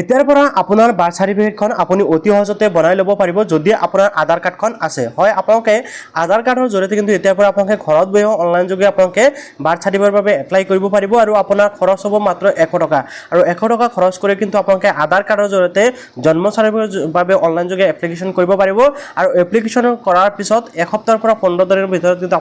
এতিয়াৰ পৰা আপোনাৰ বাৰ্থ চাৰ্টিফিকেটখন আপুনি অতি সহজতে বনাই ল'ব পাৰিব যদি আপোনাৰ আধাৰ কাৰ্ডখন আছে। হয়, আপোনালোকে আধাৰ কাৰ্ডৰ জৰিয়তে কিন্তু এতিয়াৰ পৰা আপোনালোকে ঘৰত বহিও অনলাইন যোগে আপোনালোকে বাৰ্থ চাৰ্টিফিকেটৰ বাবে এপ্লাই কৰিব পাৰিব আৰু আপোনাৰ খৰচ হ'ব মাত্ৰ 100 টকা। আৰু 100 টকা খৰচ কৰি কিন্তু আপোনালোকে আধাৰ কাৰ্ডৰ জৰিয়তে জন্ম চাৰ্টিফিকেটৰ বাবে অনলাইন যোগে এপ্লিকেশ্যন কৰিব পাৰিব আৰু এপ্লিকেশ্যন কৰাৰ পিছত এসপ্তাহৰ পৰা 15 দিনৰ ভিতৰত কিন্তু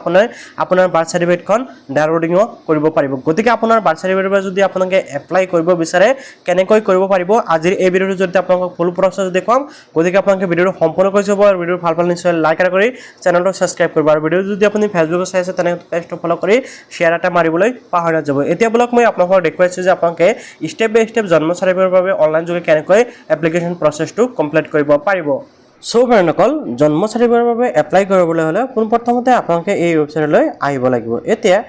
আপোনাৰ বাৰ্থ চাৰ্টিফিকেটখন ডাউনলোডিঙো কৰিব পাৰিব। গতিকে আপোনাৰ বাৰ্থ চাৰ্টিফিকেটৰ বাবে যদি আপোনালোকে এপ্লাই কৰিব বিচাৰে কেনেকৈ কৰিব পাৰিব আজিৰ এই ভিডিওটো যদি আপোনালোকক ফুল প্ৰচেছ দেখুৱাম। গতিকে আপোনালোকে ভিডিওটো সম্পূৰ্ণকৈ চাব আৰু ভিডিও ভাল পালে নিশ্চয় লাইক কৰি চেনেলটো সাবস্ক্ৰাইব কৰিব আৰু ভিডিও যদি আপুনি ফেচবুকত চাই আছে তেনে পেজটো ফলো কৰি শ্বেয়াৰ এটা মাৰিবলৈ পাহৰি নাযাব। এতিয়া ব্লগ মই আপোনালোকক দেখুৱাইছোঁ যে আপোনালোকে ষ্টেপ বাই ষ্টেপ জন্ম চাৰ্টিফিকেটৰ বাবে অনলাইন যোগে কেনেকৈ এপ্লিকেশ্যন প্ৰচেছটো কমপ্লিট কৰিব পাৰিব। সো ফ্ৰেণ্ডসকল, জন্ম চাৰ্টিফিকেটৰ বাবে এপ্লাই কৰিবলৈ হ'লে পোনপ্ৰথমতে আপোনালোকে এই ৱেবছাইটলৈ আহিব লাগিব। এতিয়া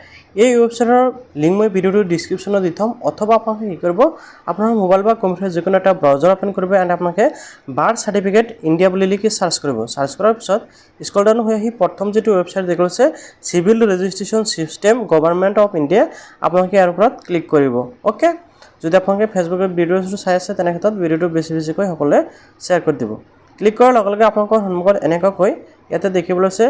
এই ৱেবছাইটৰ লিংক মই ভিডিওটোৰ ডিছক্ৰিপশ্যনত দি থ'ম, অথবা আপোনালোকে কি কৰিব আপোনাৰ মোবাইল বা কম্পিউটাৰ যিকোনো এটা ব্ৰাউজাৰ ওপেন কৰিব এণ্ড আপোনালোকে বাৰ্থ চাৰ্টিফিকেট ইণ্ডিয়া বুলি লিখি চাৰ্চ কৰিব। চাৰ্চ কৰাৰ পিছত স্ক্ৰল ডাউন হৈ আহি প্ৰথম যিটো ৱেবছাইট দেখিছে civil registration system government of India, আপোনালোকে ইয়াৰ ওপৰত ক্লিক কৰিব। অ'কে, যদি আপোনালোকে ফেচবুকত ভিডিঅ'টো চাই আছে তেনে ক্ষেত্ৰত ভিডিঅ'টো বেছিকৈ সকলোৱে শ্বেয়াৰ কৰি দিব। ক্লিক কৰাৰ লগে লগে আপোনালোকৰ সন্মুখত এনেকুৱাকৈ ইয়াতে দেখিবলৈ আছে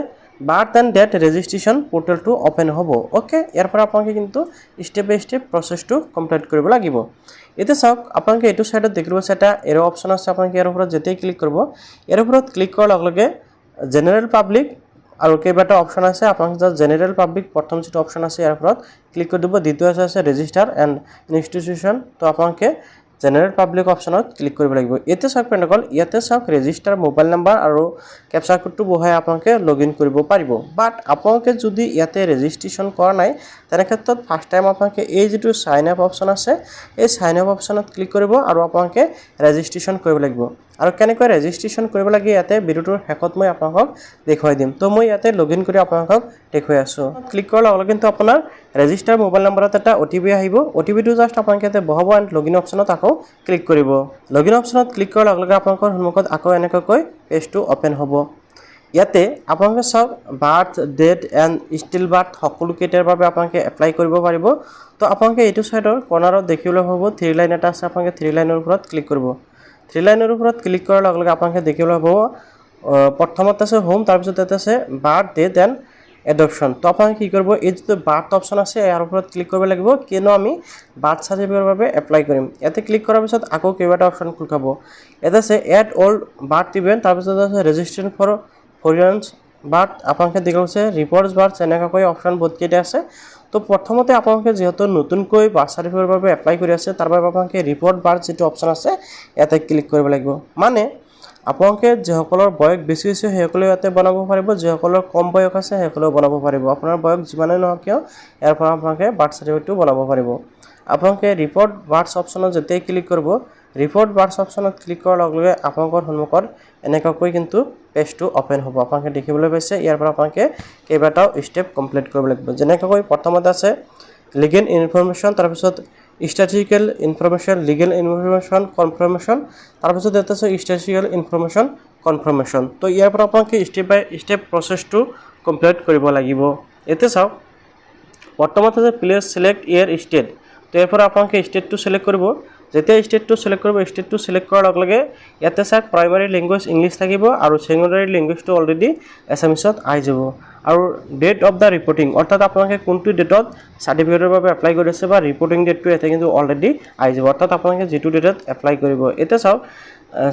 বাৰ্থ এণ্ড ডেথ ৰেজিষ্ট্ৰেশ্যন পৰ্টেলটো অ'পেন হ'ব। অ'কে, ইয়াৰ পৰা আপোনালোকে কিন্তু ষ্টেপ বাই ষ্টেপ প্ৰচেছটো কমপ্লিট কৰিব লাগিব। এতিয়া চাওক, আপোনালোকে এইটো ছাইডত দেখিব আছে এটা এৰ' অপশ্যন আছে। আপোনালোকে ইয়াৰ ওপৰত যেতিয়াই ক্লিক কৰিব, ইয়াৰ ওপৰত ক্লিক কৰাৰ লগে লগে জেনেৰেল পাব্লিক আৰু কেইবাটা অপশ্যন আছে। আপোনালোকে জাষ্ট জেনেৰেল পাব্লিক প্ৰথম যিটো অপশ্যন আছে ইয়াৰ ওপৰত ক্লিক কৰি দিব। দ্বিতীয় আছে ৰেজিষ্টাৰ এণ্ড ইনষ্টিটিউশ্যন, তো আপোনালোকে জেনেৰেল পাব্লিক অপশ্যনত ক্লিক কৰিব লাগিব। এতিয়া চাওক ফ্ৰেণ্ডসকল, ইয়াতে চাওক ৰেজিষ্টাৰ মোবাইল নাম্বাৰ আৰু কেপচাৰ কোডটো বহাই আপোনালোকে লগ ইন কৰিব পাৰিব। বাট আপোনালোকে যদি ইয়াতে ৰেজিষ্ট্ৰেশ্যন কৰা নাই তেনে ক্ষেত্ৰত ফাৰ্ষ্ট টাইম আপোনালোকে এই যিটো চাইন আপ অপশ্যন আছে এই চাইন আপ অপশ্যনত ক্লিক কৰিব আৰু আপোনালোকে ৰেজিষ্ট্ৰেশ্যন কৰিব লাগিব। আৰু কেনেকৈ ৰেজিষ্ট্ৰেশ্যন কৰিব লাগে ইয়াতে ভিডিঅ'টোৰ শেষত মই আপোনালোকক দেখুৱাই দিম। তো মই ইয়াতে লগ ইন কৰি আপোনালোকক দেখুৱাই আছোঁ। ক্লিক কৰাৰ লগে লগে কিন্তু আপোনাৰ ৰেজিষ্টাৰ মোবাইল নম্বৰত এটা OTP আহিব। OTPটো জাষ্ট আপোনালোকে ইয়াতে বহাব এণ্ড লগ ইন অপশ্যনত আকৌ ক্লিক কৰিব। লগ ইন অপশ্যনত ক্লিক কৰাৰ লগে লগে আপোনালোকৰ সন্মুখত আকৌ এনেকুৱাকৈ পেজটো অ'পেন হ'ব। ইয়াতে আপোনালোকে চাওক birth date and still birth সকলোকেইটাৰ বাবে আপোনালোকে এপ্লাই কৰিব পাৰিব। তো আপোনালোকে এইটো ছাইডৰ কৰ্নাৰত দেখিবলৈ হ'ব 3 লাইন এটা আছে। আপোনালোকে 3 লাইনৰ ওপৰত ক্লিক কৰিব। 3 লাইনৰ ওপৰত ক্লিক কৰাৰ লগে লগে আপোনালোকে দেখিবলৈ হ'ব প্ৰথমত আছে হোম, তাৰপিছত ইয়াতে আছে বাৰ্থ ডেট এণ্ড এডপশ্যন। তো আপোনালোকে কি কৰিব, এই যিটো বাৰ্থ অপশ্যন আছে ইয়াৰ ওপৰত ক্লিক কৰিব লাগিব, কিয়নো আমি বাৰ্থ চাৰ্টিফিকেটৰ বাবে এপ্লাই কৰিম। ইয়াতে ক্লিক কৰাৰ পিছত আকৌ কেইবাটা অপশ্যন খোল খাব। ইয়াতে আছে এড অল্ড বাৰ্থ ইভেণ্ট, তাৰপিছত আছে ৰেজিষ্ট্ৰেশ্যন ফৰ ফৰেইনছ বাৰ্থ, আপোনালোকে দেখিছে ৰিপৰ্টছ বাৰ্থ, এনেকুৱাকৈ অপশ্যন বহুতকেইটা আছে। তো প্ৰথমতে আপোনালোকে যিহেতু নতুনকৈ বাৰ্থ চাৰ্টিফিকেটৰ বাবে এপ্লাই কৰি আছে তাৰ বাবে আপোনালোকে ৰিপৰ্ট বাৰ্থ যিটো অপশ্যন আছে ইয়াতে ক্লিক কৰিব লাগিব। মানে আপোনালোকে যিসকলৰ বয়স বেছি হৈছে সেইসকলেও ইয়াতে বনাব পাৰিব, যিসকলৰ কম বয়স আছে সেইসকলেও বনাব পাৰিব। আপোনাৰ বয়স যিমানেই নহওক কিয় ইয়াৰ পৰা আপোনালোকে বাৰ্থ চাৰ্টিফিকেটটো বনাব পাৰিব। আপোনালোকে ৰিপৰ্ট বাৰ্থ অপশ্যনত যেতিয়াই ক্লিক কৰিব, ৰিপৰ্ট বাৰ্থ অপশ্যনত ক্লিক কৰাৰ লগে লগে আপোনালোকৰ সন্মুখত এনেকুৱাকৈ কিন্তু পেজটো অ'পেন হ'ব। আপোনালোকে দেখিবলৈ পাইছে ইয়াৰ পৰা আপোনালোকে কেইবাটাও ষ্টেপ কমপ্লিট কৰিব লাগিব। যেনেকৈ প্ৰথমতে আছে লিগেল ইনফৰমেশ্যন, তাৰপিছত statistical information, legal information confirmation, তাৰপিছত ইয়াতে আছে ষ্টেটিষ্টিকেল ইনফৰমেশ্যন কনফাৰ্মেশ্যন। তো ইয়াৰ পৰা আপোনালোকে ষ্টেপ বাই ষ্টেপ প্ৰচেছটো কমপ্লিট কৰিব লাগিব। এতিয়া চাওক প্ৰথমতে আছে প্লেছ চিলেক্ট ইয়াৰ ষ্টেট। তো ইয়াৰ পৰা আপোনালোকে ষ্টেটটো চিলেক্ট কৰিব। যেতিয়া ষ্টেটটো চিলেক্ট কৰিব, ষ্টেটটো চিলেক্ট কৰাৰ লগে লগে ইয়াতে চাওক প্ৰাইমাৰী লেংগুৱেজ ইংলিছ থাকিব আৰু ছেকেণ্ডাৰী লেংগুৱেজটো অলৰেডি এছামিছত আহি যাব। আৰু ডেট অফ দ্য ৰিপৰ্টিং, অৰ্থাৎ আপোনালোকে কোনটো ডেটত চাৰ্টিফিকেটৰ বাবে এপ্লাই কৰি আছে বা ৰিপৰ্টিং ডেটটো ইয়াতে কিন্তু অলৰেডি আহি যাব, অৰ্থাৎ আপোনালোকে যিটো ডেটত এপ্লাই কৰিব। এতিয়া চাওক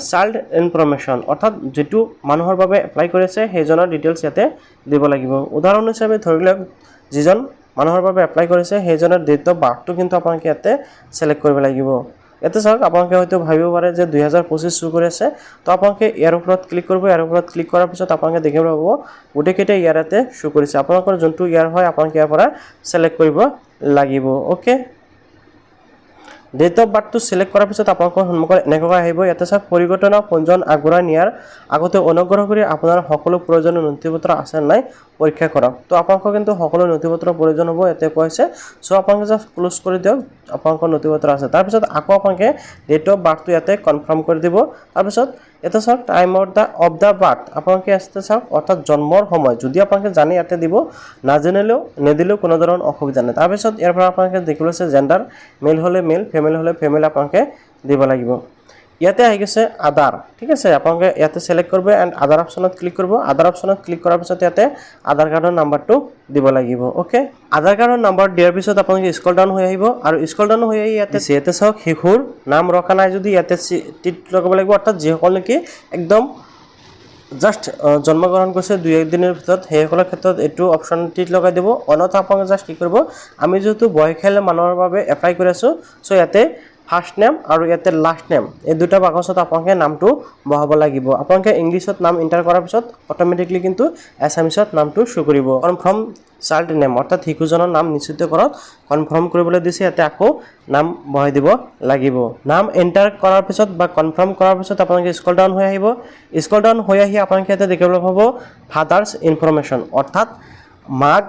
চাইল্ড ইনফৰমেশ্যন, অৰ্থাৎ যিটো মানুহৰ বাবে এপ্লাই কৰি আছে সেইজনৰ ডিটেইলছ ইয়াতে দিব লাগিব। উদাহৰণ হিচাপে ধৰি লওক যিজন মানুহৰ বাবে এপ্লাই কৰিছে সেইজনৰ ডেট অফ বাৰ্থটো কিন্তু আপোনালোকে ইয়াতে চিলেক্ট কৰিব লাগিব। ইয়াতে চাওক আপোনালোকে হয়তো ভাবিব পাৰে যে 2025 শ্ব' কৰি আছে, তো আপোনালোকে ইয়াৰ ওপৰত ক্লিক কৰিব। ইয়াৰ ওপৰত ক্লিক কৰাৰ পিছত আপোনালোকে দেখিব পাব গোটেইকেইটা ইয়াতে শ্ব' কৰিছে। আপোনালোকৰ যোনটো ইয়াৰ হয় আপোনালোকে ইয়াৰ পৰা চিলেক্ট কৰিব লাগিব। অ'কে, ডেট অফ বাৰ্থটো চিলেক্ট কৰাৰ পিছত আপোনালোকৰ সন্মুখত এনেকুৱাকৈ আহিব। ইয়াতে চাওক পৰিৱৰ্তন পঞ্জীয়ন আগুৱাই নিয়াৰ আগতে অনুগ্ৰহ কৰি আপোনাৰ সকলো প্ৰয়োজনীয় নথিপত্ৰ আছে নাই পৰীক্ষা কৰক। তো আপোনালোকৰ কিন্তু সকলো নথিপত্ৰৰ প্ৰয়োজন হ'ব ইয়াতে কোৱা হৈছে। চ' আপোনালোকে জাষ্ট ক্লোজ কৰি দিয়ক, আপোনালোকৰ নথিপত্ৰ আছে। তাৰপিছত আকৌ আপোনালোকে ডেট অফ বাৰ্থটো ইয়াতে কনফাৰ্ম কৰি দিব। তাৰপিছত এটা চাওক টাইম অফ দ্য বাৰ্থ, আপোনালোকে ইয়াতে চাওক অৰ্থাৎ জন্মৰ সময় যদি আপোনালোকে জানে ইয়াতে দিব, নাজানিলেও নিদিলেও কোনো ধৰণৰ অসুবিধা নাই। তাৰপিছত ইয়াৰ পৰা আপোনালোকে দেখিব আছে জেণ্ডাৰ, মেল হ'লে মেল, ফিমেল হ'লে ফিমেল আপোনালোকে দিব লাগিব ইয়াতে আহি গৈছে আধাৰ ঠিক আছে আপোনালোকে ইয়াতে সিলেক্ট কৰিব এন্ড আধাৰ অপচনত ক্লিক কৰিব আধাৰ অপচনত ক্লিক কৰাৰ পিছত ইয়াতে আধাৰ কাৰ্ডৰ নাম্বাৰটো দিব লাগিব ওকে আধাৰ কাৰ্ডৰ নাম্বাৰ দিয়াৰ পিছত আপোনালোকে স্ক্ৰল ডাউন হৈ আহিব আৰু স্ক্ৰল ডাউন হৈ আহি ইয়াতে চাওক শিশুৰ নাম ৰখা নাই যদি ইয়াতে টিক লগাব লাগিব অৰ্থাৎ যিসকল নেকি একদম জাস্ট জন্মগ্ৰহণ কৰিছে 2-1 দিনৰ ভিতৰত হেসকলৰ ক্ষেত্ৰত এটো অপচন টিক লগাই দিব অনথা আপোনালোকে জাস্ট কি কৰিব আমি যেহেতু বয়সীয়াল মানুহৰ বাবে এপ্লাই কৰি আছো সো ইয়াতে ফাৰ্স্ট নেম আৰু ইয়াতে লাস্ট নেম এই দুটা বাক্সত আপোনালোকে নামটো বহাব লাগিব আপোনালোকে ইংলিশত নাম এন্টাৰ কৰাৰ পিছত অটোমেটিকলি কিন্তু এছামিছত নামটো শো কৰিব কনফাৰ্ম চাইল্ড নেম অৰ্থাৎ শিশুজনৰ নাম নিশ্চিত কৰক কনফাৰ্ম কৰিবলৈ দিছে ইয়াতে আকৌ নাম বহাই দিব লাগিব নাম এন্টাৰ কৰাৰ পিছত বা কনফাৰ্ম কৰাৰ পিছত আপোনালোকে স্ক্ৰল ডাউন হৈ আহিব স্ক্ৰল ডাউন হৈ আহি আপোনালোকে ইয়াতে দেখিবলৈ পাব ফাদাৰ্স ইনফৰমেশন অৰ্থাৎ মাক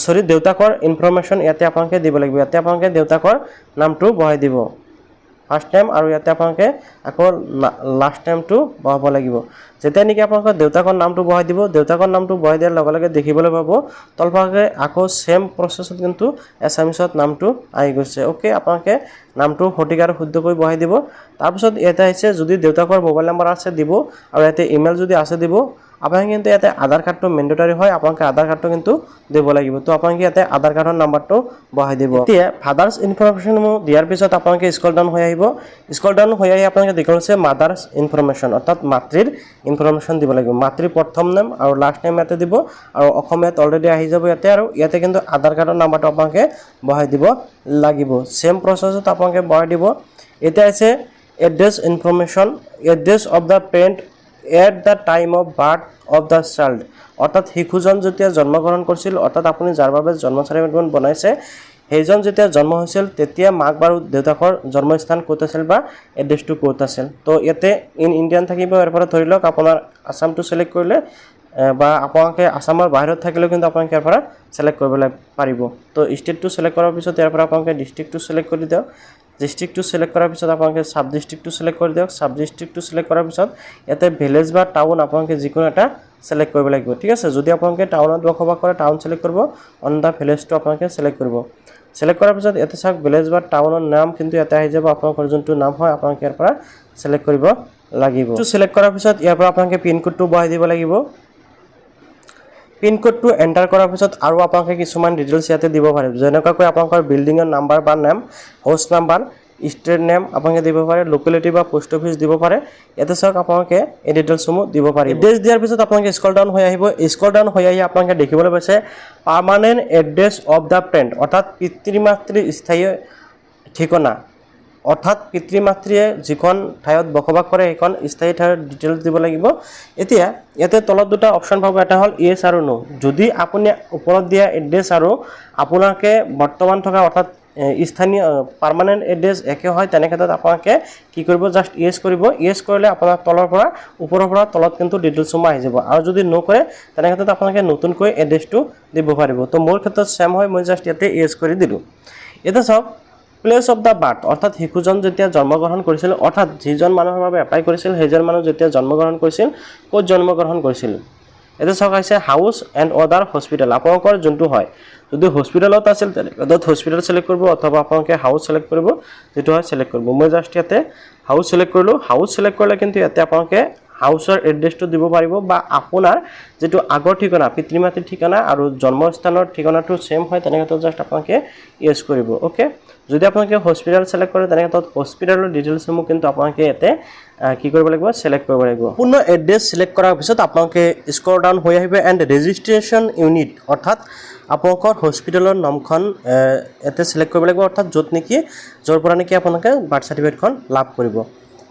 সৰি দেউতাকৰ ইনফৰমেশন ইয়াতে আপোনালোকে দিব লাগিব ইয়াতে আপোনালোকে দেউতাকৰ নামটো বহাই দিব ফাৰ্স্ট নেম আৰু ইয়াতে আপোনালোকে আকৌ লাস্ট নেমটো বহাব লাগিব যেতিয়া নেকি আপোনালোকে দেউতাকৰ নামটো বহাই দিব দেউতাকৰ নামটো বহাই দিয়াৰ লগে লগে দেখিবলৈ পাব তলভাগে আকৌ সেম প্ৰসেছত কিন্তু এছামিছত নামটো আহি গৈছে ওকে আপোনালোকে নামটো সঠিক আৰু শুদ্ধকৈ বহাই দিব তাৰ পিছত এটা আছে যদি দেউতাকৰ মোবাইল নম্বৰ আছে দিব আৰু ইয়াতে ইমেইল যদি আছে দিব আপোনালোকে কিন্তু ইয়াতে আধাৰ কাৰ্ডটো মেন্ডেটৰি হয় আপোনালোকে আধাৰ কাৰ্ডটো কিন্তু দিব লাগিব তো আপোনালোকে ইয়াতে আধাৰ কাৰ্ডৰ নাম্বাৰটো বহাই দিব এতিয়া ফাদাৰ্স ইনফৰমেশন দিয়াৰ পিছত আপোনালোকে স্ক্ৰল ডাউন হৈ আহিব স্ক্ৰল ডাউন হৈ আহি আপোনালোকে দেখিছে মাদাৰ্স ইনফৰমেশন অৰ্থাৎ মাতৃৰ ইনফৰমেশন দিব লাগিব মাতৃৰ প্ৰথম নাম আৰু লাস্ট নেম ইয়াতে দিব আৰু অসমীয়াত অলৰেডি আহি যাব ইয়াতে আৰু ইয়াতে কিন্তু আধাৰ কাৰ্ডৰ নাম্বাৰটো আপোনালোকে বহাই দিব লাগিব সেম প্ৰসেছত আপোনালোকে বহাই দিব এটা আছে address information address of the parent at the time of birth of the child অৰ্থাৎ শিশুজন যেতিয়া জন্মগ্ৰহণ কৰিছিল অৰ্থাৎ আপুনি যাৰ বাবে জন্ম সাৰ্টিফিকেট বনাইছে সেইজন যেতিয়া জন্ম হৈছিল তেতিয়া মাক বাৰু দেউতাকৰ জন্মস্থান ক'ত আছিল বা এড্ৰেছটো ক'ত আছিল তো ইয়াতে ইন ইণ্ডিয়ান থাকিব ইয়াৰ পৰা ধৰি লওক আপোনাৰ আসামটো সিলেক্ট কৰিলে বা আপোনালোকে আসামৰ বাহিৰত থাকিলেও কিন্তু আপোনালোকে ইয়াৰ পৰা সিলেক্ট কৰিবলৈ পাৰিব তো ষ্টেটটো সিলেক্ট কৰাৰ পিছত ইয়াৰ পৰা আপোনালোকে ডিস্ট্ৰিক্টটো সিলেক্ট কৰি দিয়ক ডিস্ট্ৰিক্টটো সিলেক্ট কৰাৰ পিছত আপোনালোকে সাব ডিস্ট্ৰিক্টটো সিলেক্ট কৰি দিয়ক সাব ডিস্ট্ৰিক্টটো সিলেক্ট কৰাৰ পিছত ইয়াতে ভিলেজ বা টাউন আপোনালোকে যিকোনো এটা সিলেক্ট কৰিব লাগিব ঠিক আছে যদি আপোনালোকে টাউনত বসবাস কৰে টাউন সিলেক্ট কৰিব অনদা ভিলেজটো আপোনালোকে সিলেক্ট কৰিব সিলেক্ট কৰাৰ পিছত ইয়াতে চাওক ভিলেজ বা টাউনৰ নাম কিন্তু ইয়াতে আহি যাব আপোনালোকৰ যোনটো নাম হয় আপোনালোকে ইয়াৰ পৰা সিলেক্ট কৰিব লাগিব তো সিলেক্ট কৰাৰ পিছত ইয়াৰ পৰা আপোনালোকে পিন কোডটো বহাই দিব লাগিব পিন কোডটো এন্টাৰ কৰাৰ পিছত আৰু আপোনালোকে কিছুমান ডিটেইলছ ইয়াতে দিব পাৰে যেনেকৈ আপোনালোকৰ বিল্ডিংৰ নাম্বাৰ বা নাম হাউস নাম্বাৰ ষ্ট্ৰীট নেম আপোনালোকে দিব পাৰে লোকেলিটি বা পোষ্ট অফিচ দিব পাৰে ইয়াতে চাওক আপোনালোকে এই ডিটেইলছসমূহ দিব পাৰে এড্ৰেছ দিয়াৰ পিছত আপোনালোকে স্ক্ৰল ডাউন হৈ আহিব স্ক্ৰল ডাউন হৈ আহি আপোনালোকে দেখিবলৈ পাইছে permanent address of the parent অৰ্থাৎ পিতৃ মাতৃৰ স্থায়ী ঠিকনা অৰ্থাৎ পিতৃ মাতৃয়ে যিখন ঠাইত বসবাস কৰে সেইখন স্থায়ী ঠাইৰ ডিটেইলছ দিব লাগিব এতিয়া ইয়াতে তলত দুটা অপচন পাব এটা হল ইয়েস আৰু নো যদি আপুনি ওপৰত দিয়া এড্ৰেছ আৰু আপোনালোকে বৰ্তমান থকা অৰ্থাৎ স্থানীয় পাৰ্মানেন্ট এড্ৰেছ একে হয় তেনে ক্ষেত্ৰত আপোনালোকে কি কৰিব জাস্ট ইয়েস কৰিব ইয়েস কৰিলে আপোনাৰ তলৰ পৰা ওপৰৰ পৰা তলত কিন্তু ডিটেইলছসমূহ আহি যাব আৰু যদি নো কৰে তেনে ক্ষেত্ৰত আপোনালোকে নতুনকৈ এড্ৰেছটো দিব পাৰিব তো মোৰ ক্ষেত্ৰত সেম হয় মই জাস্ট ইয়াতে ইয়েস কৰি দিলো এটা চাওক প্লেস অফ দা বাৰ্থ অৰ্থাৎ শিশুজন যেতিয়া জন্মগ্ৰহণ কৰিছিল অৰ্থাৎ যিজন মানুহৰ বাবে এপ্লাই কৰিছিল সেইজন মানুহ যেতিয়া জন্মগ্ৰহণ কৰিছিল ক'ত জন্মগ্ৰহণ কৰিছিল এটা চাওক আছে হাউস এণ্ড অদাৰ হস্পিটেল আপোনালোকৰ যোনটো হয় যদি হস্পিটেলত আছিল তেনে হস্পিটেল সিলেক্ট কৰিব অথবা আপোনালোকে হাউস সিলেক্ট কৰিব যেটো হয় সিলেক্ট কৰিব মই জাস্ট ইয়াতে হাউস সিলেক্ট কৰিলো হাউস সিলেক্ট কৰিলে কিন্তু ইয়াতে আপোনালোকে হাউসৰ এড্ৰেছটো দিব পাৰিব বা আপোনাৰ যেটো আগৰ ঠিকনা পিতৃ মাতৃৰ ঠিকনা আৰু জন্মস্থানৰ ঠিকনাটো সেম হয় তেনে ক্ষেত্ৰত জাস্ট আপোনালোকে ইয়েস কৰিব ওকে যদি আপোনালোকে হস্পিটেল সিলেক্ট কৰে তেনে ক্ষেত্ৰত হস্পিটেলৰ ডিটেইলছসমূহ কিন্তু আপোনালোকে ইয়াতে কি কৰিব লাগিব সিলেক্ট কৰিব লাগিব পূৰ্ণ এড্ৰেছ সিলেক্ট কৰাৰ পিছত আপোনালোকে স্ক্ৰল ডাউন হৈ আহিব এণ্ড ৰেজিষ্ট্ৰেশ্যন ইউনিট অৰ্থাৎ আপোনালোকৰ হস্পিটেলৰ নামখন ইয়াতে সিলেক্ট কৰিব লাগিব অৰ্থাৎ য'ত নেকি য'ৰ পৰা নেকি আপোনালোকে বাৰ্থ সাৰ্টিফিকেটখন লাভ কৰিব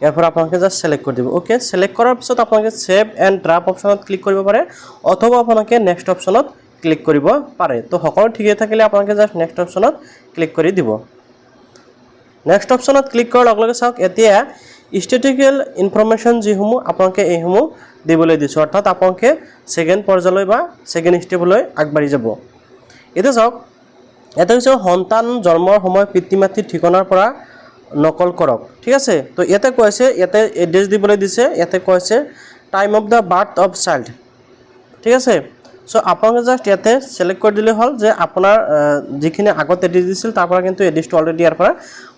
ইয়াৰ পৰা আপোনালোকে জাস্ট সিলেক্ট কৰি দিব ওকে সিলেক্ট কৰাৰ পিছত আপোনালোকে সেভ এণ্ড ড্ৰাফট অপচনত ক্লিক কৰিব পাৰে অথবা আপোনালোকে নেক্সট অপচনত ক্লিক কৰিব পাৰে তো সকলো ঠিকে থাকিলে আপোনালোকে জাস্ট নেক্সট অপচনত ক্লিক কৰি দিব নেক্সট অপচনত ক্লিক কৰাৰ লগে লগে চাওক এতিয়া স্ট্যাটিক্যাল ইনফৰমেশন যিসমূহ আপোনালোকে এইসমূহ দিবলৈ দিছো অৰ্থাৎ আপোনালোকে সেকেন্ড পৰ্যায়লৈ বা সেকেন্ড ষ্টেপলৈ আগবাঢ়ি যাব এটা চাওক এটা হৈছে সন্তান জন্মৰ সময় পিতৃ মাতৃৰ ঠিকনাৰ পৰা নকল কৰক ঠিক আছে তো ইয়াতে কৈছে ইয়াতে এড্ৰেছ দিবলৈ দিছে ইয়াতে কৈছে time of the birth of child ঠিক আছে সো আপোনালোকে জাষ্ট ইয়াতে সিলেক্ট কৰি দিলে হ'ল যে আপোনাৰ যিখিনি আগত এড্ৰেছ দিছিল তাৰ পৰা কিন্তু এড্ৰেছটো অলৰেডি ইয়াৰ পৰা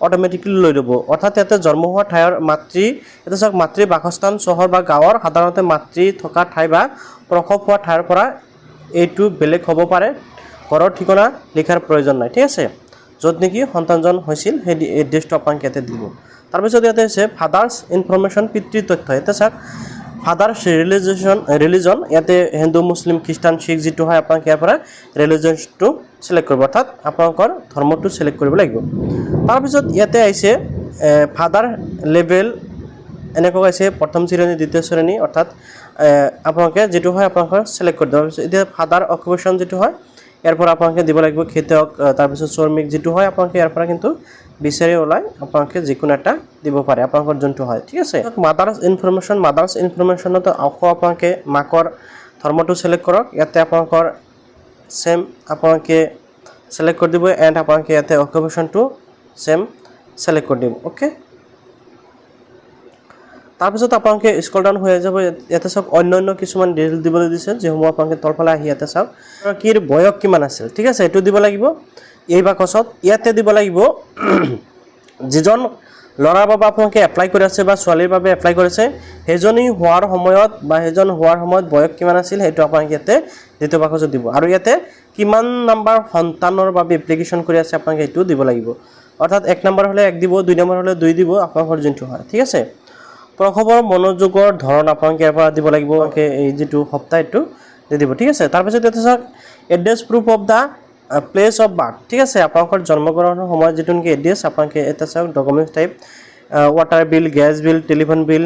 অটোমেটিকলি লৈ ল'ব অৰ্থাৎ ইয়াতে জন্ম হোৱা ঠাইৰ মাতৃ এটা চাওক মাতৃ বাসস্থান চহৰ বা গাঁৱৰ সাধাৰণতে মাতৃ থকা ঠাই বা প্ৰসৱ হোৱা ঠাইৰ পৰা এইটো বেলেগ হ'ব পাৰে ঘৰৰ ঠিকনা লিখাৰ প্ৰয়োজন নাই ঠিক আছে য'ত নেকি সন্তানজন হৈছিল সেই এড্ৰেছটো আপোনাক ইয়াতে দিব তাৰপিছত ইয়াতে আছে ফাদাৰ্ছ ইনফৰমেশ্যন পিতৃ তথ্য ইয়াতে চাওক ফাদাৰ্ছ ৰিলিজন ইয়াতে হিন্দু মুছলিম খ্ৰীষ্টান শিখ যিটো হয় আপোনাক ইয়াৰ পৰা ৰিলিজনটো সিলেক্ট কৰিব অৰ্থাৎ আপোনালোকৰ ধৰ্মটো সিলেক্ট কৰিব লাগিব তাৰপিছত ইয়াতে আহিছে ফাদাৰ লেভেল এনেকৈ আছে প্ৰথম শ্ৰেণী দ্বিতীয় শ্ৰেণী অৰ্থাৎ আপোনালোকে যেটো হয় আপোনালোকৰ সিলেক্ট কৰি দিব এতিয়া ফাদাৰ অকুপেশ্যন যেটো হয় ইয়াৰ পৰা আপোনালোকে দিব লাগিব খেতিয়ক তাৰপিছত শ্ৰমিক যেটো হয় আপোনালোকে ইয়াৰ পৰা কিন্তু বিচাৰি ওলাই আপোনালোকে যিকোনো এটা দিব পাৰে আপোনালোকৰ যোনটো হয় ঠিক আছে মাদাৰ্ছ ইনফৰমেশ্যনত আপোনালোকে মাকৰ ধৰ্মটো সিলেক্ট কৰক ইয়াতে আপোনালোকৰ সেম আপোনালোকে সিলেক্ট কৰি দিব এণ্ড আপোনালোকে ইয়াতে অকুপেশ্যনটো সেম সিলেক্ট কৰি দিব ওকে তাৰপিছত আপোনালোকে স্ক্ৰল ডাউন হৈ যাব ইয়াতে চাওক অন্য কিছুমান ডিটেইল দিবলৈ দিছে যেসমূহ আপোনালোকে তলফালে আহি ইয়াতে চাওক কিৰ বয়স কিমান আছিল ঠিক আছে এটো দিব লাগিব এই বাকচত ইয়াতে দিব লাগিব যিজন ল'ৰাৰ বাবে আপোনালোকে এপ্লাই কৰি আছে বা ছোৱালীৰ বাবে এপ্লাই কৰিছে হেজনী হোৱাৰ সময়ত বা হেজন হোৱাৰ সময়ত বয়স কিমান আছিল হেতু আপোনালোকে ইয়াতে দ্বিতীয় বাকচত দিব আৰু ইয়াতে কিমান নম্বৰ সন্তানৰ বাবে এপ্লিকেশ্যন কৰি আছে আপোনালোকে এটো দিব লাগিব অৰ্থাৎ 1 নম্বৰ হলে 1 দিব 2 নম্বৰ হলে 2 দিব আপোনালোকৰ যোনটো হয় ঠিক আছে প্ৰখবৰ মনোযোগৰ ধৰণ আপোনালোকে ইয়াৰ পৰা দিব লাগিব এই যেটো সপ্তাহ এটো দি দিব ঠিক আছে তাৰপিছত ইয়াতে চাওক address proof of the place of birth ঠিক আছে আপোনালোকৰ জন্মগ্ৰহণৰ সময়ত যেটো নেকি এড্ৰেছ আপোনালোকে এটা চাওক documents type water bill gas bill telephone bill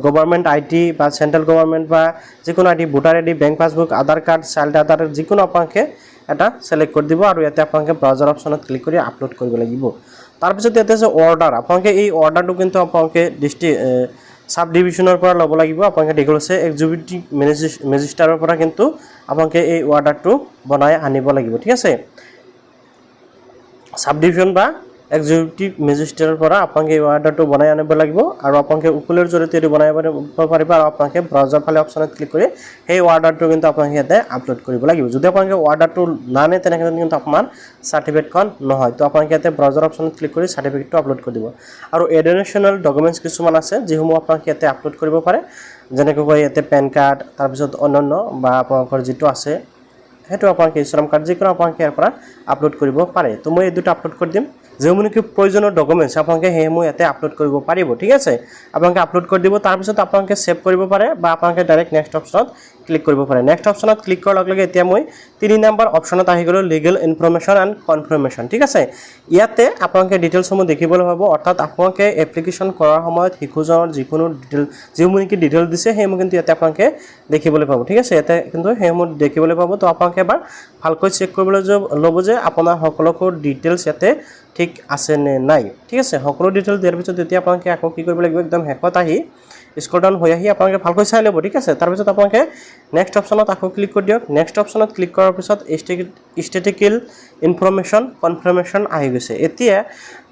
government ID বা সেন্ট্ৰেল গভৰ্ণমেণ্ট বা যিকোনো ID voter ID bank passbook Aadhaar card child Aadhaar যিকোনো আপোনালোকে এটা সিলেক্ট কৰি দিব আৰু ইয়াতে আপোনালোকে ব্ৰাউজাৰ অপচনত ক্লিক কৰি আপলোড কৰিব লাগিব তাৰপিছত ইয়াতে আছে অৰ্ডাৰ আপোনালোকে এই অৰ্ডাৰটো কিন্তু আপোনালোকে সাব ডিভিজনৰ পৰা ল'ব লাগিব আপোনালোকে দেখুৱাইছে এক্সিকিউটিভ মেজিষ্ট্ৰেটৰ পৰা কিন্তু আপোনালোকে এই অৰ্ডাৰটো বনাই আনিব লাগিব ঠিক আছে সাব ডিভিজন বা এক্সিকিউটিভ মেজিষ্ট্ৰেটৰ পৰা আপোনালোকে এই অৰ্ডাৰটো বনাই আনিব লাগিব আৰু আপোনালোকে উকিলৰ জৰিয়তে এটো বনাই পাৰিব আৰু আপোনালোকে ব্ৰাউজাৰ ফালে অপচনত ক্লিক কৰি সেই অৰ্ডাৰটো কিন্তু আপোনালোকে ইয়াতে আপলোড কৰিব লাগিব যদি আপোনালোকে অৰ্ডাৰটো নানে তেনেকৈ কিন্তু আপোনাৰ সাৰ্টিফিকেটখন নহয় তো আপোনালোকে ইয়াতে ব্ৰাউজাৰ অপচনত ক্লিক কৰি সাৰ্টিফিকেটটো আপলোড কৰি দিব আৰু এডিশনাল ডকুমেন্টছ কিছুমান আছে যিসমূহ আপোনালোকে ইয়াতে আপলোড কৰিব পাৰে যেনেকৈ ইয়াতে পেন কাৰ্ড তাৰপিছত অন্যান্য বা আপোনালোকৰ যেটো আছে হেতু আপোনালোকে শ্ৰম কাৰ্ড যিকোনো আপোনালোকে ইয়াৰ পৰা আপলোড কৰিব পাৰে তো মই এই দুটা আপলোড কৰি দিম যেমন কি প্ৰয়োজনীয় ডকুমেন্টছ আপোনালোকে হেমু ইয়াতে আপলোড কৰিব পাৰিব ঠিক আছে আপোনালোকে আপলোড কৰি দিব তাৰ পিছত আপোনালোকে সেভ কৰিব পাৰে বা আপোনালোকে ডাইৰেক্ট নেক্সট অপচনত ক্লিক কৰিব পাৰে নেক্সট অপচনত ক্লিক কৰাৰ লগে লগে এতিয়া মই 3 নম্বৰ অপচনত আহি গলো লিগেল ইনফৰমেশ্যন এণ্ড কনফাৰ্মেশ্যন ঠিক আছে ইয়াতে আপোনালোকে ডিটেইলছসমূহ দেখিবলৈ পাব অৰ্থাৎ আপোনালোকে এপ্লিকেশ্যন কৰাৰ সময়ত শিশুজনৰ যিকোনো ডিটেইল যিসমূহ কি ডিটেইল দিছে হেমু কিন্তু ইয়াতে আপোনালোকে দেখিবলৈ পাব ঠিক আছে ইয়াতে কিন্তু হেমু দেখিবলৈ পাব তো আপোনালোকে এবাৰ ভালকৈ চেক কৰিবলৈ ল'ব যে আপোনাৰ সকলোকো ডিটেইলছ ইয়াতে ঠিক আছে নে নাই ঠিক আছে সকলো ডিটেইল দিয়াৰ পিছত এতিয়া আপোনালোকে আকৌ কি কৰিব লাগিব একদম হেকত আহি স্ক্ৰল ডাউন হৈ আহি আপোনালোকে ভালকৈ চাই ল'ব ঠিক আছে তাৰ পিছত আপোনালোকে নেক্সট অপচনত আকৌ ক্লিক কৰি দিয়ক নেক্সট অপচনত ক্লিক কৰাৰ পিছত ষ্টেটিকেল ইনফৰমেশ্যন কনফাৰ্মেশ্যন আহি গৈছে এতিয়া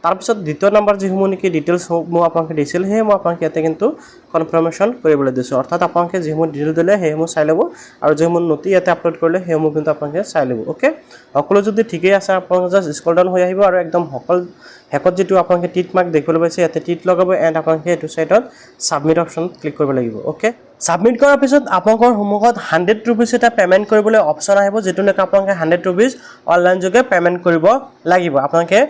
তাৰ পিছত দ্বিতীয় নম্বৰ যিসমূহ নেকি ডিটেইলছ সমূহ আপোনালোকে দিছিল হেমু আপোনালোকে ইয়াতে কিন্তু কনফাৰ্মেশ্যন কৰিবলৈ দিছো অৰ্থাৎ আপোনালোকে যিসমূহ ডিটেইল দিলে হেমু চাই ল'ব আৰু যিসমূহ নতি ইয়াতে আপলোড কৰিলে হেমু কিন্তু আপোনালোকে চাই ল'ব ওকে সকলো যদি ঠিকই আছে আপোনালোকে জাস্ট স্ক্ৰল ডাউন হৈ আহিব আৰু একদম সকল হেকত যেটো আপোনালোকে টিক মাৰ্ক দেখিবলৈ পাইছে ইয়াতে টিক লগাব এণ্ড আপোনালোকে এটো সাইডত সাবমিট অপচন ক্লিক কৰিব লাগিব ওকে সাবমিট কৰাৰ পিছত আপোনালোকৰ সন্মুখত 100 रुपीस এটা পেমেন্ট কৰিবলৈ অপচন আহিব যেটো নেকি আপোনালোকে 100 रुपीस অনলাইন যোগে পেমেন্ট কৰিব লাগিব আপোনালোকে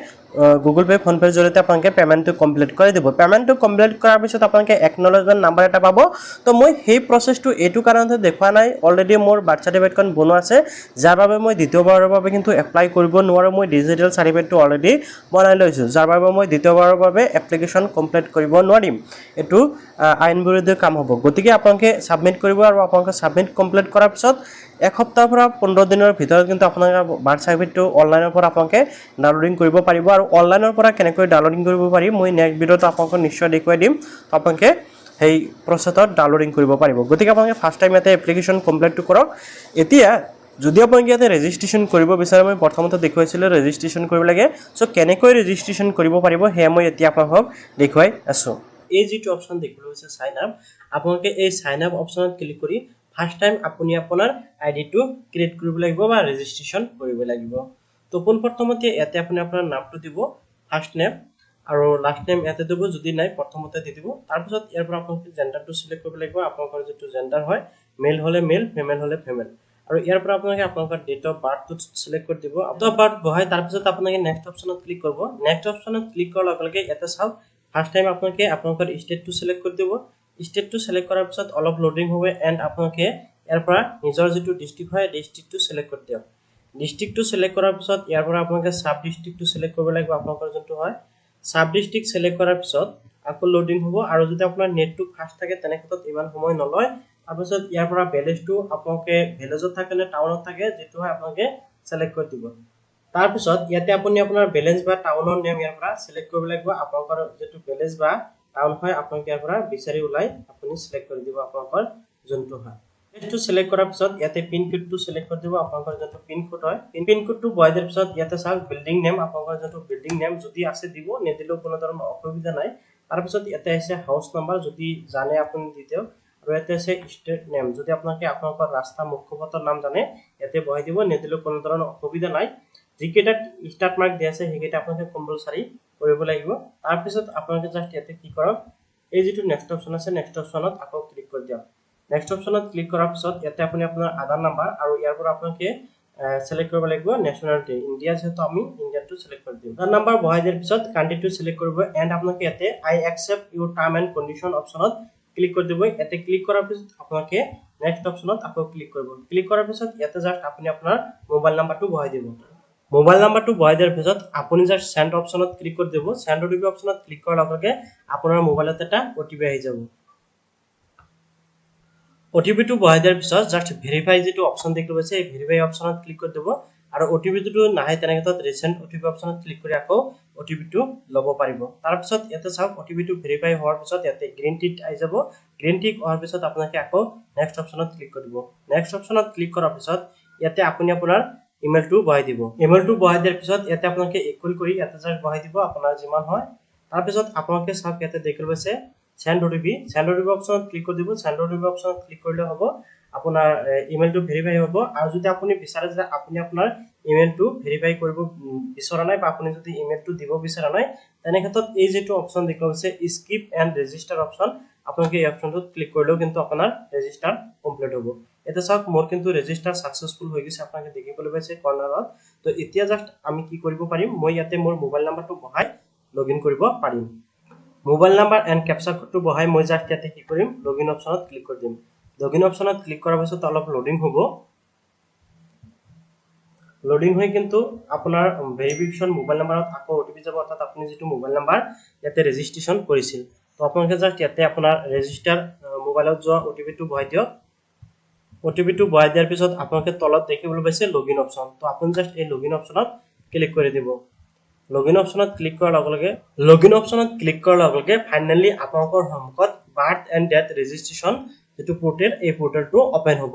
গুগল পে ফোন পে জৰিয়তে আপোনালোকে পেমেন্টটো কমপ্লিট কৰি দিব পেমেন্টটো কমপ্লিট কৰাৰ পিছত আপোনালোকে একনলেজমেন্ট নাম্বাৰ এটা পাব তো মই সেই প্ৰসেসটো এটো কাৰণতে দেখুৱা নাই অলৰেডি মোৰ বাৰ্থ সাৰ্টিফিকেটখন বনোৱা আছে যাৰ বাবে মই দ্বিতীয়বাৰৰ বাবে কিন্তু এপ্লাই কৰিব নোৱাৰো মই ডিজিটেল সাৰ্টিফিকেটটো অলৰেডি বনাই লৈছো যাৰ বাবে মই দ্বিতীয়বাৰৰ বাবে এপ্লিকেশন কমপ্লিট কৰিব নোৱাৰিম এটো আইন বিৰোধী কাম হ'ব গতিকে আপোনালোকে সাবমিট কৰিব আৰু আপোনালোকে সাবমিট কমপ্লিট কৰাৰ পিছত এক সপ্তাহ পৰা 15 দিনৰ ভিতৰত কিন্তু আপোনালোকৰ বাৰ্থ সাৰ্টিফিকেটটো অনলাইনৰ পৰা আপোনালোকে ডাউনলোডিং কৰিব পাৰিব আৰু অনলাইনৰ পৰা কেনেকৈ ডাউনলোডিং কৰিব পাৰি মই নেক্সট ভিডিঅ'ত আপোনালোকক নিশ্চয় দেখুৱাই দিম আপোনালোকে সেই প্ৰসেসত ডাউনলোডিং কৰিব পাৰিব গতিকে আপোনালোকে ফাৰ্স্ট টাইম ইয়াতে এপ্লিকেশন কমপ্লিট কৰক এতিয়া যদি আপোনালোকে ইয়াতে ৰেজিষ্ট্ৰেচন কৰিব বিচাৰে মই প্ৰথমতে দেখুৱাইছিলো ৰেজিষ্ট্ৰেচন কৰিব লাগে সো কেনেকৈ ৰেজিষ্ট্ৰেচন কৰিব পাৰিব হে মই এতিয়া আপোনালোকক দেখুৱাই আছো এই যেটো অপচন দেখিবলৈ হৈছে সাইন আপ আপোনালোকে এই সাইন আপ অপচনত ক্লিক কৰি ফাৰ্ষ্ট টাইম আপুনি আপোনাৰ আইডিটো ক্ৰিয়েট কৰিব লাগিব বা ৰেজিষ্ট্ৰেশ্যন কৰিব লাগিব তো পোনপ্ৰথমতে ইয়াতে আপুনি আপোনাৰ নামটো দিব ফাৰ্ষ্ট নেম আৰু লাষ্ট নেম ইয়াতে দিব যদি নাই প্ৰথমতে দি দিব তাৰপিছত ইয়াৰ পৰা আপোনালোকে জেন্ডাৰটো সিলেক্ট কৰিব লাগিব আপোনালোকৰ যেটো জেন্ডাৰ হয় মেল হলে মেল ফিমেল হলে ফিমেল আৰু ইয়াৰ পৰা আপোনালোকে আপোনালোকৰ ডেট অফ বাৰ্থটো সিলেক্ট কৰি দিব ডেট অফ বাৰ্থ বহাই তাৰপিছত আপোনালোকে নেক্সট অপচনত ক্লিক কৰিব নেক্সট অপচনত ক্লিক কৰাৰ লগে লগে ইয়াতে চাওক ফাৰ্ষ্ট টাইম আপোনালোকে আপোনালোকৰ ষ্টেটটো সিলেক্ট কৰি দিব ষ্টেটটো সিলেক্ট কৰাৰ পিছত অলপ লোডিং হ'ব এন্ড আপোনালোকে ইয়াৰ পৰা নিজৰ যেটো ডিস্ট্ৰিক্ট হয় ডিস্ট্ৰিক্টটো সিলেক্ট কৰি দিয়ক ডিস্ট্ৰিক্টটো সিলেক্ট কৰাৰ পিছত ইয়াৰ পৰা আপোনালোকে সাব ডিস্ট্ৰিক্টটো সিলেক্ট কৰিব লাগিব আপোনালোকৰ যেটো হয় সাব ডিস্ট্ৰিক্ট সিলেক্ট কৰাৰ পিছত আকৌ লোডিং হ'ব আৰু যদি আপোনাৰ নেটটো ফাষ্ট থাকে তেনে ক্ষেত্ৰত ইমান সময় নলয় তাৰপিছত ইয়াৰ পৰা ভিলেজটো আপোনালোকে ভিলেজত থাকে নে টাউনত থাকে যেটো হয় আপোনালোকে সিলেক্ট কৰি দিব তাৰপিছত ইয়াতে আপুনি আপোনাৰ ভিলেজ বা টাউনৰ নেম ইয়াৰ পৰা সিলেক্ট কৰিব লাগিব আপোনালোকৰ যেটো ভিলেজ বা টাউন হয় আপোনালোকে ইয়াৰ পৰা বিচাৰি উলাই আপুনি সিলেক্ট কৰি দিব আপোনালোকৰ যোনটো হয় এটো সিলেক্ট কৰাৰ পিছত ইয়াতে পিন কোডটো সিলেক্ট কৰি দিব আপোনালোকৰ যেটো পিন কোড হয় পিন কোডটো বহাই দিয়াৰ পিছত ইয়াতে চাওক বিল্ডিং নেম আপোনালোকৰ যেটো বিল্ডিং নেম যদি আছে দিব নেদিলেও কোনো ধৰণৰ অসুবিধা নাই তাৰপিছত ইয়াতে আছে হাউস নাম্বাৰ যদি জানে আপুনি দিতেও আৰু ইয়াতে আছে ষ্ট্ৰীট নেম যদি আপোনালোকে আপোনালোকৰ ৰাস্তা মুখ্য পথৰ নাম জানে ইয়াতে বহাই দিব নেদিলেও কোনো ধৰণৰ অসুবিধা নাই যিকেইটা স্টাৰ্ট মাৰ্ক দিয়া আছে হেকেইটা আপোনালোকে কম্পালসৰি কৰিব লাগিব তাৰপিছত আপোনালোকে জাস্ট ইয়াতে কি কৰক এই যেটো নেক্সট অপচন আছে নেক্সট অপচনত আকৌ ক্লিক কৰি দিয়ক নেক্সট অপচনত ক্লিক কৰাৰ পিছত ইয়াতে আপুনি আপোনাৰ আধাৰ নাম্বাৰ আৰু ইয়াৰ পৰা আপোনালোকে সিলেক্ট কৰিব লাগিব নেশনালিটি ইন্ডিয়া যেটো আমি ইন্ডিয়াটো সিলেক্ট কৰি দিম আধাৰ নাম্বাৰ বহাই দিয়াৰ পিছত কান্ট্ৰিটো সিলেক্ট কৰিব এন্ড আপোনালোকে ইয়াতে I accept your term and condition অপচনত ক্লিক কৰি দিব ইয়াতে ক্লিক কৰাৰ পিছত আপোনালোকে নেক্সট অপচনত আকৌ ক্লিক কৰিব ক্লিক কৰাৰ পিছত ইয়াতে জাস্ট আপুনি আপোনাৰ মোবাইল নাম্বাৰটো বহাই দিব মোবাইল নাম্বাৰটো বহাই দিয়াৰ পিছত আপুনি জাস্ট সেন্ড অপচনত ক্লিক কৰি দিব সেন্ড ওটিপি অপচনত ক্লিক কৰাৰ লগে লগে আপোনাৰ মোবাইলত এটা ওটিপি আহি যাব ওটিপিটো বহাই দিয়াৰ পিছত জাস্ট ভেৰিফাই যেটো অপচন দেখিব আছে এই ভেৰিফাই অপচনত ক্লিক কৰি দিব আৰু ওটিপিটো নাহে তেনে ক্ষেত্ৰত ৰিসেন্ট ওটিপি অপচনত ক্লিক কৰি আকৌ ওটিপিটো লব পাৰিব তাৰ পিছত ইয়াতে চাওক ওটিপিটো ভেৰিফাই হোৱাৰ পিছত ইয়াতে গ্ৰীন টিক আহি যাব গ্ৰীন টিক হোৱাৰ পিছত আপোনালোকে আকৌ নেক্সট অপচনত ক্লিক কৰিব নেক্সট অপচনত ক্লিক কৰাৰ পিছত ইয়াতে আপুনি আপোনাৰ ইমেইলটো বহাই দিব ইমেইলটো বহাই দিয়াৰ পিছত ইয়াতে আপোনালোকে ইকুৱেল কৰি ইয়াতে জাস্ট বহাই দিব আপোনাৰ যিমান হয় তাৰ পিছত আপোনালোকে চাওক ইয়াতে দেখিব আছে সেন্ড ওটিপি অপচনত ক্লিক কৰি দিব সেন্ড ওটিপি অপচনত ক্লিক কৰিলে হ'ব আপোনাৰ ইমেইলটো ভেৰিফাই হ'ব আৰু যদি আপুনি বিচাৰে যে আপুনি আপোনাৰ ইমেইলটো ভেৰিফাই কৰিব বিচৰা নাই বা আপুনি যদি ইমেইলটো দিব বিচৰা নাই তেনে ক্ষেত্ৰত এই যেটো অপচন দেখিব আছে স্কিপ এন্ড ৰেজিষ্টাৰ অপচন আপোনালোকে এই অপচনটোত ক্লিক কৰিলেও কিন্তু আপোনাৰ ৰেজিষ্টাৰ কমপ্লিট হ'ব এটা চাওক মোৰ কিন্তু ৰেজিষ্টাৰ সাকসেসফুল হৈ গৈছে আপোনালোকে দেখিবলৈ পাইছে কৰ্নাৰত তো এতিয়া জাস্ট আমি কি কৰিব পাৰিম মই ইয়াতে মোৰ মোবাইল নাম্বাৰটো বহাই লগইন কৰিব পাৰিম মোবাইল নাম্বাৰ এন্ড ক্যাপচা কোডটো বহাই মই জাস্ট ইয়াতে কি কৰিম লগইন অপচনত ক্লিক কৰি দিম লগইন অপচনত ক্লিক কৰাৰ পিছত অলপ লোডিং হ'ব লোডিং হৈ কিন্তু আপোনাৰ ভেৰিফিকেশন মোবাইল নাম্বাৰত আকৌ ওটিপি যাব অৰ্থাৎ আপুনি যেটো মোবাইল নাম্বাৰ ইয়াতে ৰেজিষ্ট্ৰেচন কৰিছিল তো আপোনালোকে জাস্ট ইয়াতে আপোনাৰ ৰেজিষ্টাৰ মোবাইলত যোৱা ওটিপিটো বহাই দিয়ক ওটিপিটো বহাই দিয়াৰ পিছত আপোনালোকে তলত দেখিবলৈ পাইছে লগইন অপচন তো আপুনি জাস্ট এই লগইন অপচনত ক্লিক কৰি দিব লগইন অপচনত ক্লিক কৰাৰ লগে লগে ফাইনালি আপোনালোকৰ সন্মুখত বাৰ্থ এন্ড ডেথ ৰেজিষ্ট্ৰেচন যেটো পোৰ্টেল এই পোৰ্টেলটো ওপেন হ'ব